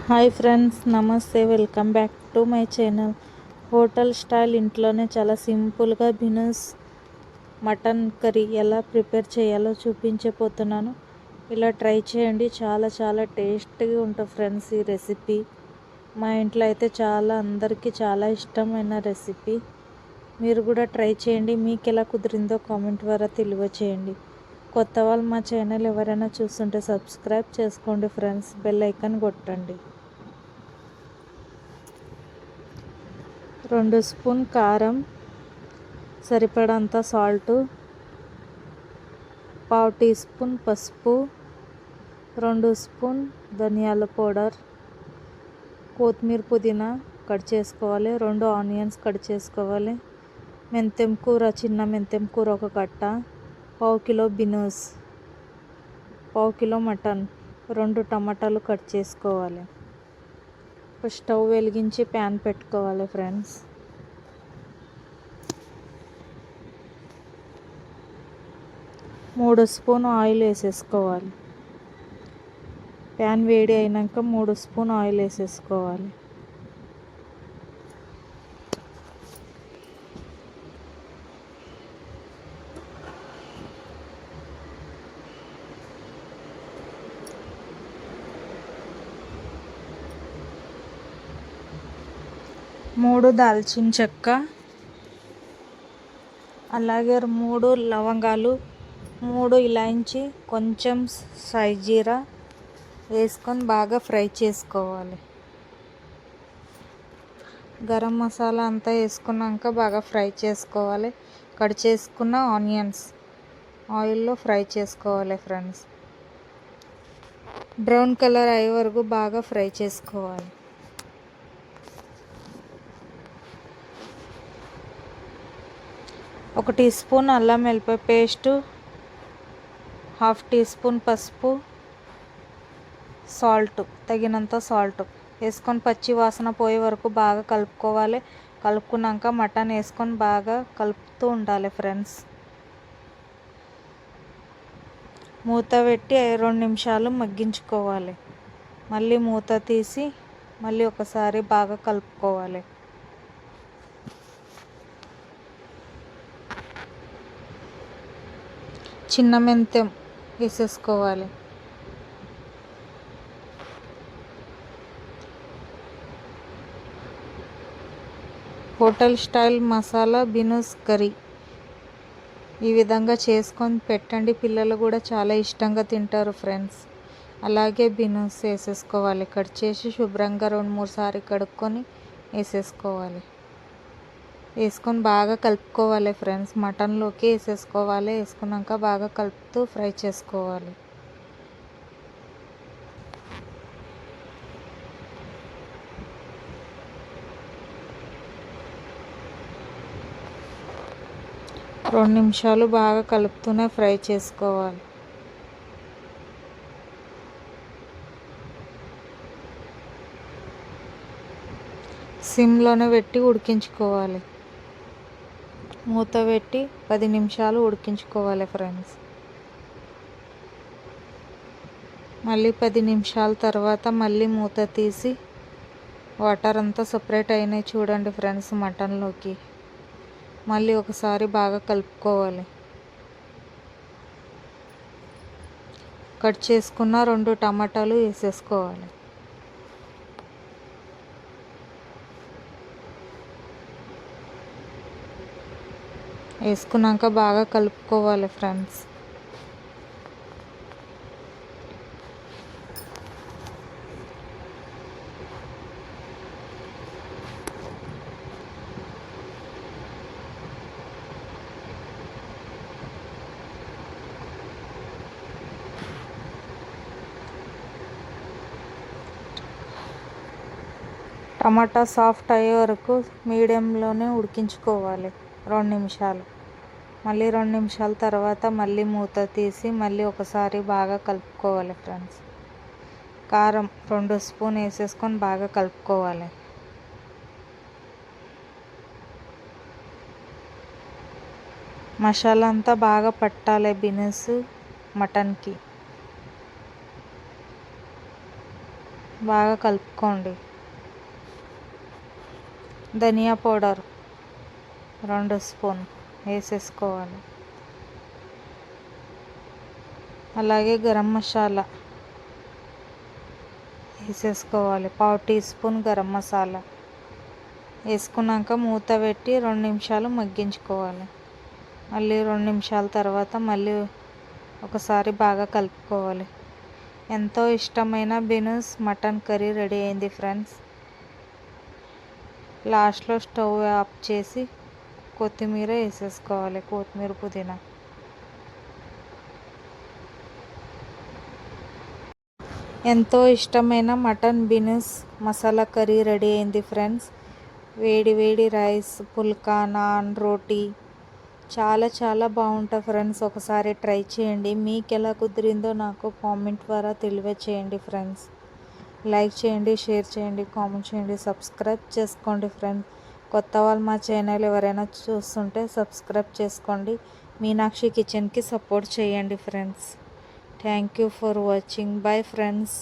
Hi friends, నమస్తే. Welcome back to my channel. Hotel style ఇంట్లోనే చాలా సింపుల్గా బినస్ మటన్ కర్రీ ఎలా ప్రిపేర్ చేయాలో చూపించబోతున్నాను. ఇలా ట్రై చేయండి, చాలా చాలా టేస్టీగా ఉంటుంది ఫ్రెండ్స్. ఈ రెసిపీ మా ఇంట్లో అయితే అందరికీ చాలా ఇష్టమైన రెసిపీ. మీరు కూడా ట్రై చేయండి. మీకు ఎలా కుదిరిందో కామెంట్ ద్వారా తెలియచేయండి. కొత్త వాళ్ళు మా ఛానల్ ఎవరైనా చూస్తుంటే సబ్స్క్రైబ్ చేసుకోండి ఫ్రెండ్స్. బెల్ ఐకాన్ కొట్టండి. 2 స్పూన్ కారం, సరిపడంత సాల్టు, 1/2 టీ స్పూన్ పసుపు, 2 స్పూన్ ధనియాల పౌడర్, కొత్తిమీర పుదీనా కట్ చేసుకోవాలి, 2 ఆనియన్స్ కట్ చేసుకోవాలి, మెంతెం కూర, చిన్న మెంతెం కూర 1 కట్ట, 1/2 కిలో బినోస్, 1/2 కిలో మటన్, 2 టమాటాలు కట్ చేసుకోవాలి. స్టవ్ వెలిగించి ప్యాన్ పెట్టుకోవాలి ఫ్రెండ్స్. మూడు స్పూన్ ఆయిల్ వేసేసుకోవాలి. ప్యాన్ వేడి అయినాక 3 స్పూన్ ఆయిల్ వేసేసుకోవాలి. మూడు దాల్చిన చెక్క, అలాగే 3 లవంగాలు, 3 ఇలాంచి, కొంచెం సాయిజీరా వేసుకొని బాగా ఫ్రై చేసుకోవాలి. గరం మసాలా అంతా వేసుకున్నాక బాగా ఫ్రై చేసుకోవాలి. కట్ చేసుకున్న ఆనియన్స్ ఆయిల్లో ఫ్రై చేసుకోవాలి ఫ్రెండ్స్. బ్రౌన్ కలర్ అయ్యే వరకు బాగా ఫ్రై చేసుకోవాలి. ఒక టీ స్పూన్ అల్లం వెల్లిపాయ పేస్టు, 1/2 టీ స్పూన్ పసుపు, సాల్ట్, తగినంత సాల్ట్ వేసుకొని పచ్చి వాసన పోయే వరకు బాగా కలుపుకోవాలి. కలుపుకున్నాక మటన్ వేసుకొని బాగా కలుపుతూ ఉండాలి ఫ్రెండ్స్. మూత పెట్టి 2 నిమిషాలు మగ్గించుకోవాలి. మళ్ళీ మూత తీసి మళ్ళీ ఒకసారి బాగా కలుపుకోవాలి. చిన్న మెంతెం వేసేసుకోవాలి. హోటల్ స్టైల్ మసాలా బినస్ కర్రీ ఈ విధంగా చేసుకొని పెట్టండి. పిల్లలు కూడా చాలా ఇష్టంగా తింటారు ఫ్రెండ్స్. అలాగే బినస్ వేసేసుకోవాలి. కట్ చేసి శుభ్రంగా 2-3 సార్లు కడుక్కొని వేసేసుకోవాలి. వేసుకొని బాగా కలుపుకోవాలి ఫ్రెండ్స్. మటన్లోకి వేసేసుకోవాలి. వేసుకున్నాక బాగా కలుపుతూ ఫ్రై చేసుకోవాలి. రెండు నిమిషాలు బాగా కలుపుతూనే ఫ్రై చేసుకోవాలి. సిమ్లోనే పెట్టి ఉడికించుకోవాలి. మూత పెట్టి 10 నిమిషాలు ఉడికించుకోవాలి ఫ్రెండ్స్. మళ్ళీ 10 నిమిషాల తర్వాత మళ్ళీ మూత తీసి వాటర్ అంతా సపరేట్ అయినాయి చూడండి ఫ్రెండ్స్ మటన్లోకి. మళ్ళీ ఒకసారి బాగా కలుపుకోవాలి. కట్ చేసుకున్న 2 టమాటాలు వేసేసుకోవాలి. వేసుకున్నాక బాగా కలుపుకోవాలి ఫ్రెండ్స్. టమాటా సాఫ్ట్ అయ్యే వరకు మీడియంలోనే ఉడికించుకోవాలి 2 నిమిషాలు. మళ్ళీ 2 నిమిషాల తర్వాత మళ్ళీ మూత తీసి మళ్ళీ ఒకసారి బాగా కలుపుకోవాలి ఫ్రెండ్స్. కారం 2 స్పూన్ వేసేసుకొని బాగా కలుపుకోవాలి. మసాలా అంతా బాగా పట్టాలి బినస్ మటన్కి. బాగా కలుపుకోండి. ధనియా పౌడర్ 2 స్పూన్ వేసేసుకోవాలి. అలాగే గరం మసాలా వేసేసుకోవాలి. 1/2 టీ స్పూన్ గరం మసాలా వేసుకున్నాక మూత పెట్టి 2 నిమిషాలు మగ్గించుకోవాలి. మళ్ళీ 2 నిమిషాల తర్వాత మళ్ళీ ఒకసారి బాగా కలుపుకోవాలి. ఎంతో ఇష్టమైన బీన్స్ మటన్ కర్రీ రెడీ అయింది ఫ్రెండ్స్. లాస్ట్లో స్టవ్ ఆఫ్ చేసి కొత్తిమీర వేసేసుకోవాలి. కొత్తిమీర పుదీనా. ఎంతో ఇష్టమైన mutton beans masala curry ready అయింది ఫ్రెండ్స్. వేడి వేడి రైస్, పుల్కా, నాన్, రోటీ చాలా బాగుంటుంది ఫ్రెండ్స్. ఒకసారి ట్రై చేయండి. మీకు ఎలా కుదిరిందో నాకు కామెంట్ ద్వారా తెలియచేయండి ఫ్రెండ్స్. లైక్ చేయండి, షేర్ చేయండి, కామెంట్ చేయండి, సబ్స్క్రైబ్ చేసుకోండి ఫ్రెండ్స్. కొత్త వాళ్ళు మా ఛానల్ ఎవరైనా చూస్తుంటే సబ్స్క్రైబ్ చేసుకోండి. మీనాక్షి కిచెన్కి సపోర్ట్ చేయండి friends. Thank you for watching. Bye friends.